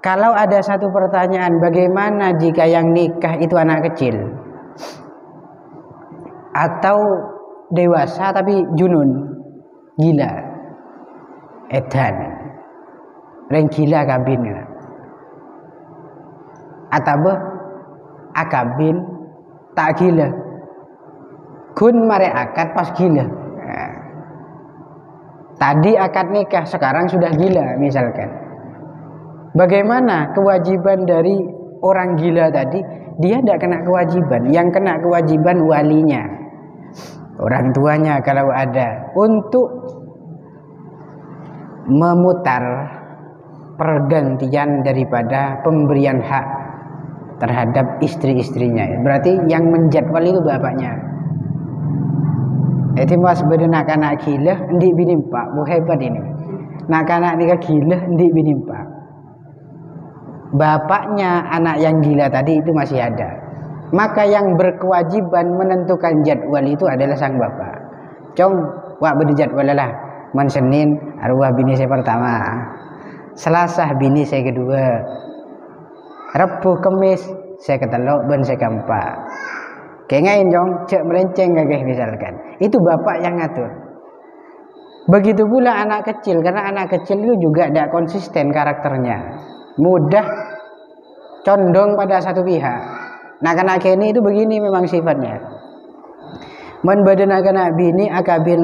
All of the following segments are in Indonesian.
Kalau ada satu pertanyaan, bagaimana jika yang nikah itu anak kecil atau dewasa tapi junun, gila, edan, reng gila kabin, atau akabin tak gila, kun mare akad pas gila. Nah, tadi akad nikah, sekarang sudah gila misalkan. Bagaimana kewajiban dari orang gila tadi? Dia tidak kena kewajiban, yang kena kewajiban walinya, orang tuanya kalau ada, untuk memutar pergantian daripada pemberian hak terhadap istri-istrinya. Berarti yang menjadwal itu bapaknya. Itu mas bedenak anak gila, ndik binimpak, bu hebat ini. Nak anak nikah gila, ndik binimpak. Bapaknya anak yang gila tadi itu masih ada, maka yang berkewajiban menentukan jadwal itu adalah sang bapak. Cong wak berjadwal lah, man Senin arwah bini saya pertama, Selasa bini saya kedua, Rabu Kamis saya ketelok, ben saya keempat. Kengain jong cek melenceng gagah misalkan, itu bapak yang ngatur. Begitu pula anak kecil, karena anak kecil itu juga tidak konsisten karakternya, mudah condong pada satu pihak. Nah anak ini itu begini memang sifatnya. Men badan anak bini akabin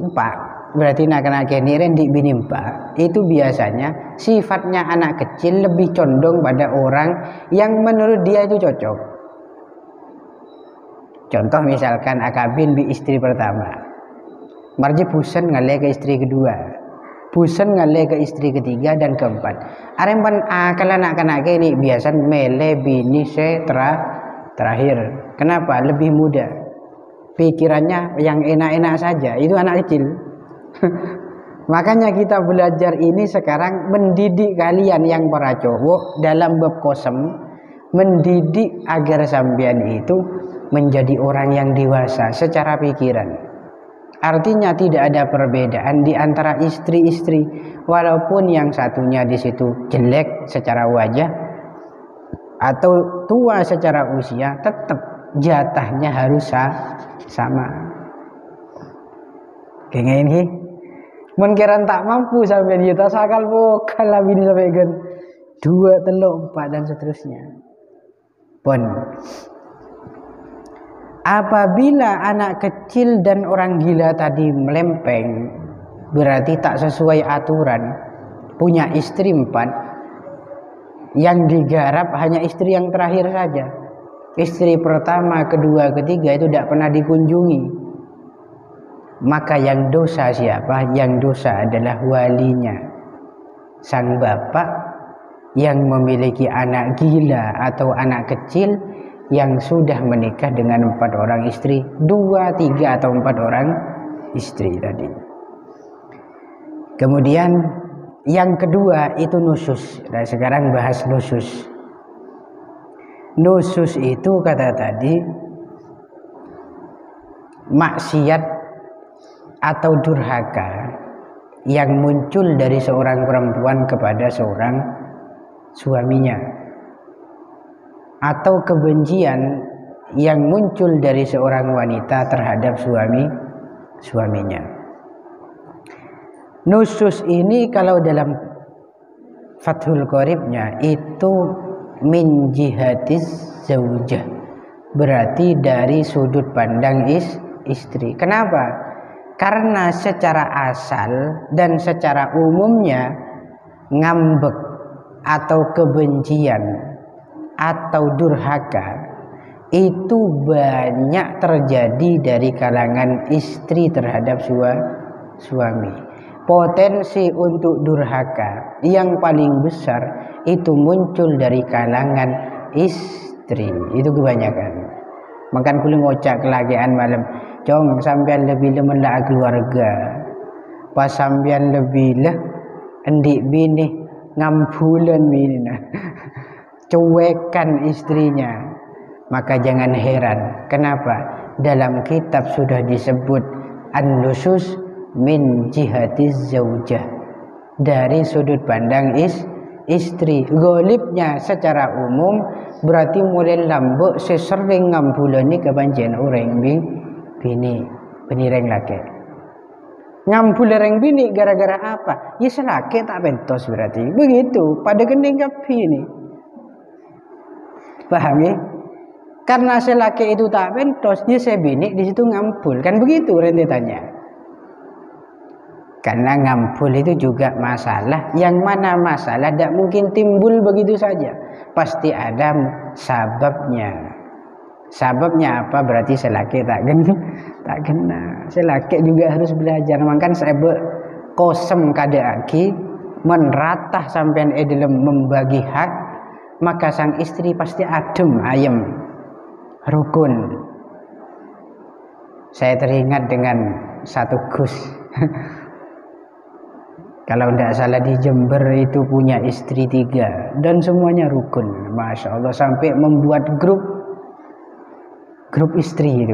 empat, berarti anak ini rendik bini empat. Itu biasanya sifatnya anak kecil lebih condong pada orang yang menurut dia itu cocok. Contoh misalkan akabin bi istri pertama, marji pusen ngale ke istri kedua, pusen ngale ke istri ketiga dan keempat. Arempan akal anak-anak ini biasa mele bini terakhir. Kenapa? Lebih muda. Pikirannya yang enak-enak saja. Itu anak kecil. Makanya kita belajar ini sekarang, mendidik kalian yang para cowok dalam bab kosem, mendidik agar sampean itu menjadi orang yang dewasa secara pikiran. Artinya tidak ada perbedaan di antara istri-istri, walaupun yang satunya di situ jelek secara wajah atau tua secara usia, tetap jatahnya harus sama. Kayak ini, mungkin tak mampu sampai dia tak sakal bukan lebih disampaikan 2, 3, 4 dan seterusnya. Pun apabila anak kecil dan orang gila tadi melempeng, berarti tak sesuai aturan, punya istri 4, yang digarap hanya istri yang terakhir saja. Istri pertama, kedua, ketiga itu tidak pernah dikunjungi. Maka yang dosa siapa? Yang dosa adalah walinya, sang bapak yang memiliki anak gila atau anak kecil yang sudah menikah dengan 4 orang istri, 2, 3 atau 4 orang istri tadi. Kemudian yang kedua itu nusus. Nah sekarang bahas nusus. Nusus itu kata tadi maksiat atau durhaka yang muncul dari seorang perempuan kepada seorang suaminya, atau kebencian yang muncul dari seorang wanita terhadap suaminya. Nusus ini kalau dalam Fathul Qoribnya itu min jihatiz zaujah, berarti dari sudut pandang istri. Kenapa? Karena secara asal dan secara umumnya ngambek atau kebencian atau durhaka itu banyak terjadi dari kalangan istri terhadap suami. Potensi untuk durhaka yang paling besar itu muncul dari kalangan istri. Itu kebanyakan. Makan kuling ngocak kelagian malam, cong sampean lebih lemelah keluarga, pas sampean lebih lah endik bini ngambulan bini cuekan istrinya. Maka jangan heran kenapa dalam kitab sudah disebut an-nusus min jihatiz zaujah, dari sudut pandang istri. Golibnya secara umum berarti mulai lambuk sesering ngampulani kebanjian orang bini reng laki. Ngampul reng bini gara-gara apa? Ya selaki tak pentos berarti. Begitu pada kening kapi ini. Paham ya? Karena selaki itu tak pentos, dia sebini di situ ngampul. Kan begitu rentetannya. Karena ngampul itu juga masalah. Yang mana masalah tidak mungkin timbul begitu saja. Pasti ada sababnya. Sababnya apa? Berarti selaki tak kena. Selaki juga harus belajar. Makanya saya kosem kadaki meneratah sampai dalam membagi hak. Maka sang istri pasti adem ayem rukun. Saya teringat dengan satu gus. Kalau tidak salah di Jember itu punya istri 3 dan semuanya rukun, masya Allah, sampai membuat grup istri itu.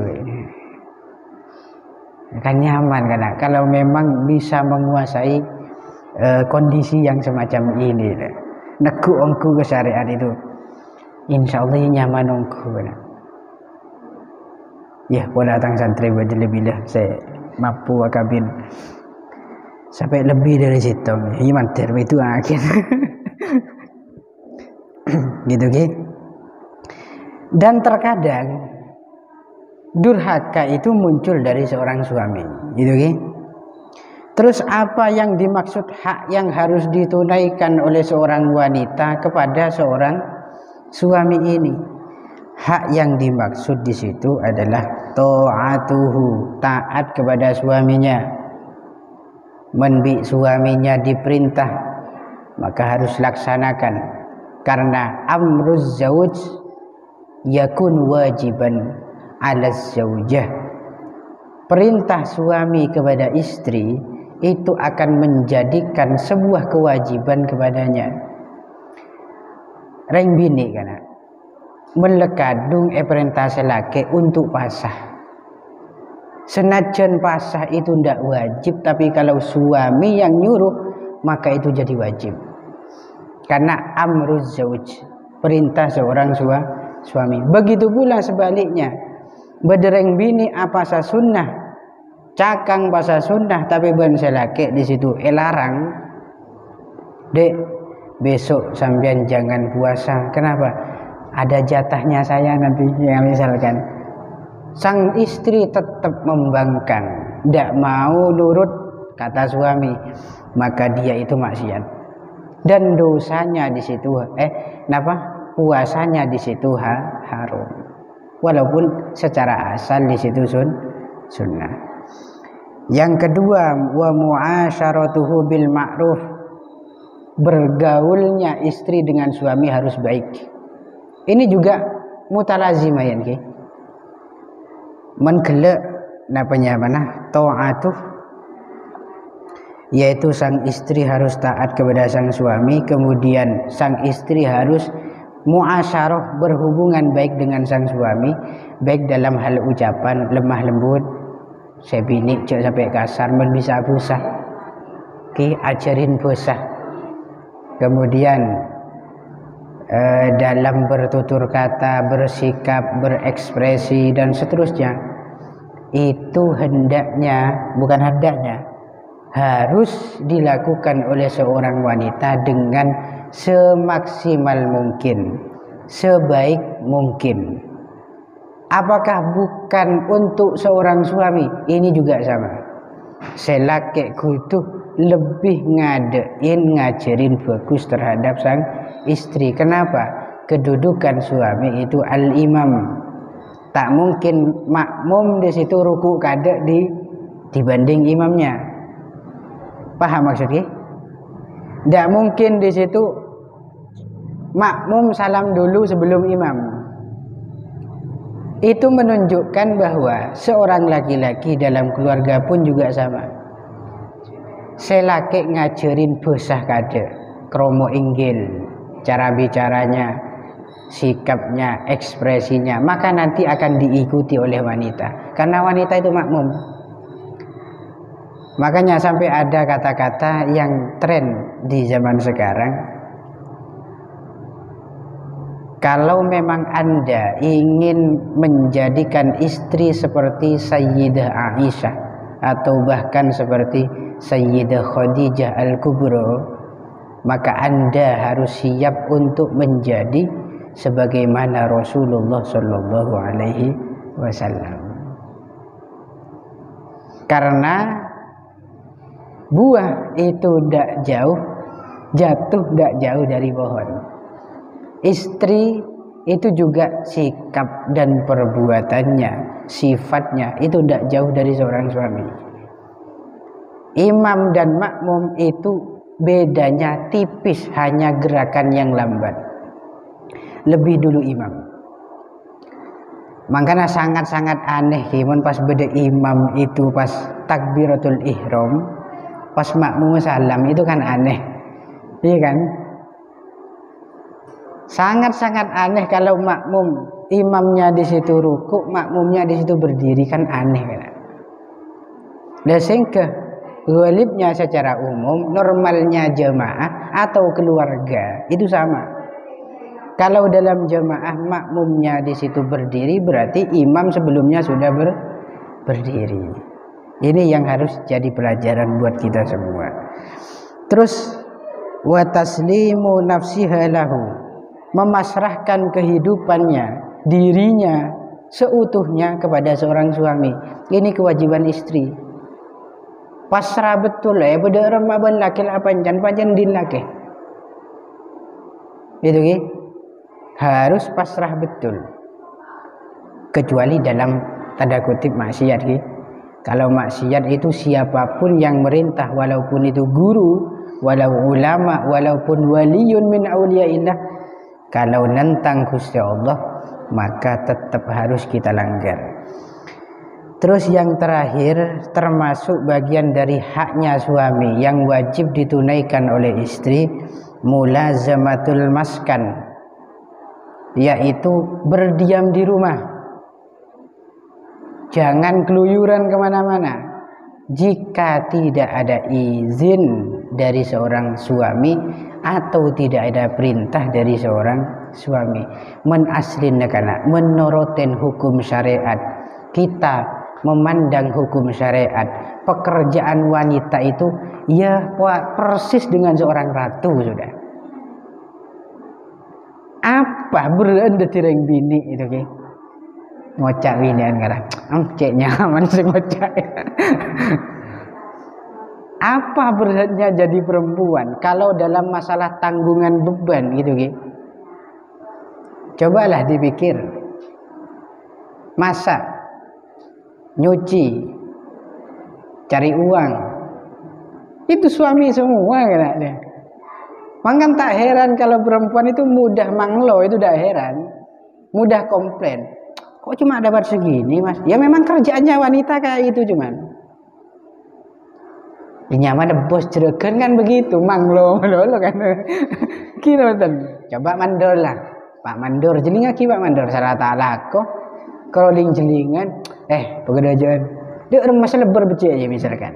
Kan nyaman kan? Kalau memang bisa menguasai kondisi yang semacam ini, neku ongku ke syariat itu, insya Allah nyaman ongku. Ya, pola tang santri wajib saya mampu akabin. Sampai lebih dari situ, iman terus itu akhir, gitu kan? Dan terkadang durhaka itu muncul dari seorang suami, gitu kan? Terus apa yang dimaksud hak yang harus ditunaikan oleh seorang wanita kepada seorang suami ini? Hak yang dimaksud di situ adalah ta'atuhu, taat kepada suaminya. Menbi suaminya diperintah maka harus laksanakan, karena amruz zauj yakun wajiban ala zaujah. Perintah suami kepada istri itu akan menjadikan sebuah kewajiban kepadanya. Reng bini kana melekadung perintah selaki untuk pasah. Senajan pasah itu tidak wajib, tapi kalau suami yang nyuruh maka itu jadi wajib. Karena amruz zauj, perintah seorang suami. Begitu pula sebaliknya, bedereng bini apa sa sunnah, cakang pasah sunnah, tapi ben selaki di situ larang. Dek, besok sampean jangan puasa. Kenapa? Ada jatahnya saya nanti, ya misalkan. Sang istri tetap membangkang, tidak mau nurut kata suami, maka dia itu maksiat. Dan dosanya di situ, puasanya di situ haram. Walaupun secara asal di situ sunnah. Yang kedua, wa mu'asyaratuhu bil ma'ruf. Bergaulnya istri dengan suami harus baik. Ini juga mutalazimah ya, okay? Menggelak napanya mana ta'atuh, yaitu sang istri harus taat kepada sang suami, kemudian sang istri harus muasyarah, berhubungan baik dengan sang suami, baik dalam hal ucapan lemah lembut, sebini cek sampai kasar, men bisa busah ki ajarin busah, kemudian dalam bertutur kata, bersikap, berekspresi dan seterusnya, itu harus dilakukan oleh seorang wanita dengan semaksimal mungkin, sebaik mungkin. Apakah bukan untuk seorang suami? Ini juga sama. Selaki kudu lebih ngajarin bagus terhadap sang istri. Kenapa? Kedudukan suami itu al-imam. Tak mungkin makmum di situ ruku kadek dibanding imamnya. Paham maksudnya? Tidak mungkin di situ makmum salam dulu sebelum imam. Itu menunjukkan bahwa seorang laki-laki dalam keluarga pun juga sama. Selaki ngajarin bosah kadek, kromo inggil, cara bicaranya, sikapnya, ekspresinya, maka nanti akan diikuti oleh wanita, karena wanita itu makmum. Makanya sampai ada kata-kata yang tren di zaman sekarang, Kalau memang Anda ingin menjadikan istri seperti Sayyidah Aisyah atau bahkan seperti Sayyidah Khadijah Al-Kubra, maka Anda harus siap untuk menjadi sebagaimana Rasulullah Shallallahu Alaihi Wasallam. Karena buah itu tidak jauh, jatuh tidak jauh dari pohon. Istri itu juga sikap dan perbuatannya, sifatnya itu tidak jauh dari seorang suami. Imam dan makmum itu bedanya tipis, hanya gerakan yang lambat. Lebih dulu imam. Makanya sangat-sangat aneh kimun pas beda imam itu pas takbiratul ihram, pas makmum salam itu kan aneh. Iya kan? Sangat-sangat aneh kalau makmum imamnya di situ ruku, makmumnya di situ berdiri, kan aneh kan. Dan sehingga ghalibnya secara umum, normalnya jamaah atau keluarga itu sama. Kalau dalam jamaah makmumnya di situ berdiri, berarti imam sebelumnya sudah berdiri. Ini yang harus jadi pelajaran buat kita semua. Terus wa taslimu nafsiha lahu, memasrahkan kehidupannya, dirinya seutuhnya kepada seorang suami. Ini kewajiban istri. Pasrah betul ya, beda ramaban laki panjan din laki. Itu ki harus pasrah betul. Kecuali dalam tanda kutip maksiat ki. Kalau maksiat itu siapapun yang merintah, walaupun itu guru, walau ulama, walaupun waliyun min auliyaillah, kalau nentang Gusti Allah maka tetap harus kita langgar. Terus yang terakhir, termasuk bagian dari haknya suami yang wajib ditunaikan oleh istri, mulazamatul maskan, yaitu berdiam di rumah, jangan keluyuran kemana-mana. Jika tidak ada izin dari seorang suami atau tidak ada perintah dari seorang suami, menaslin nekana, menorotin hukum syariat, kita memandang hukum syariat, pekerjaan wanita itu ya persis dengan seorang ratu sudah. Apa beranda tireng bini itu ke? Ngocak binian kata, cek nyaman sih ngocak. Apa beratnya jadi perempuan kalau dalam masalah tanggungan beban gitu ki? Cobalah dipikir. Masak, nyuci, cari uang, itu suami semua kan dia. Makanya tak heran kalau perempuan itu mudah manglo, itu tidak heran, mudah komplain. Kok cuma dapat segini mas? Ya memang kerjaannya wanita kayak itu cuman. Nyaman bos jeregen kan begitu, manglo lo kan. Kira betul. Coba mandor lah, Pak Mandor, jelinga ki Pak Mandor, salah ta'ala kok. Kalau jelingan, pekerjaan dia masa lebar becek aja misalkan.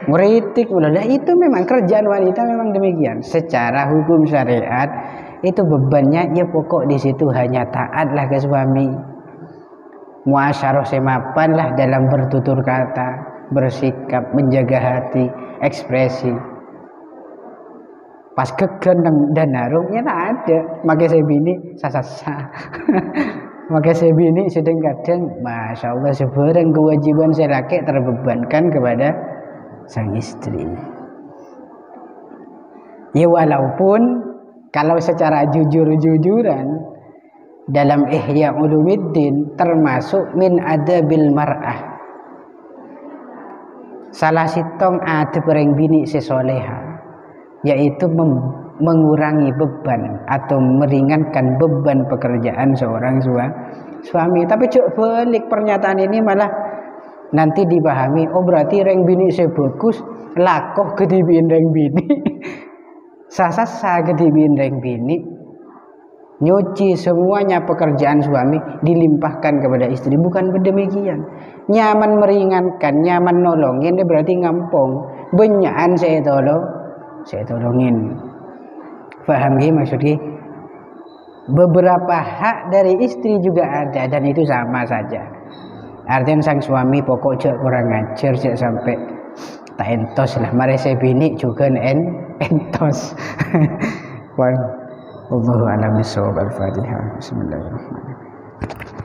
Ngeritik ulah, itu memang kerjaan wanita memang demikian. Secara hukum syariat itu bebannya ya pokok di situ hanya taatlah ke suami. Muasyarah semapan lah dalam bertutur kata, bersikap, menjaga hati, ekspresi. Pas kegandeng dan narungnya tak ada. Maka saya bini sasa. Maka saya bini sedang kadang, masya Allah sebarang kewajiban saya laki terbebankan kepada sang istri. Ya walaupun kalau secara jujur-jujuran dalam Ihya Ulumuddin termasuk min adabil mar'ah, salah sitong adab orang bini sesoleha, yaitu mengurangi beban atau meringankan beban pekerjaan seorang suami. Tapi cuk balik pernyataan ini malah nanti dipahami, oh berarti reng bini saya bagus, lakoh kedibiin reng bini. Sasa kedibiin reng bini, nyuci semuanya pekerjaan suami dilimpahkan kepada istri. Bukan demikian. Nyaman meringankan, nyaman nolongin, dia berarti ngampong. Benyaan saya tolongin. Paham gak maksudnya? beberapa hak dari istri juga ada, dan itu sama saja. Artinya sang suami pokok cek kurang ngajar cek sampai tak entos lah, mari saya bini juga entos. Wallahu a'lam bishawab. Al-Fatihah. Bismillahirrahmanirrahim.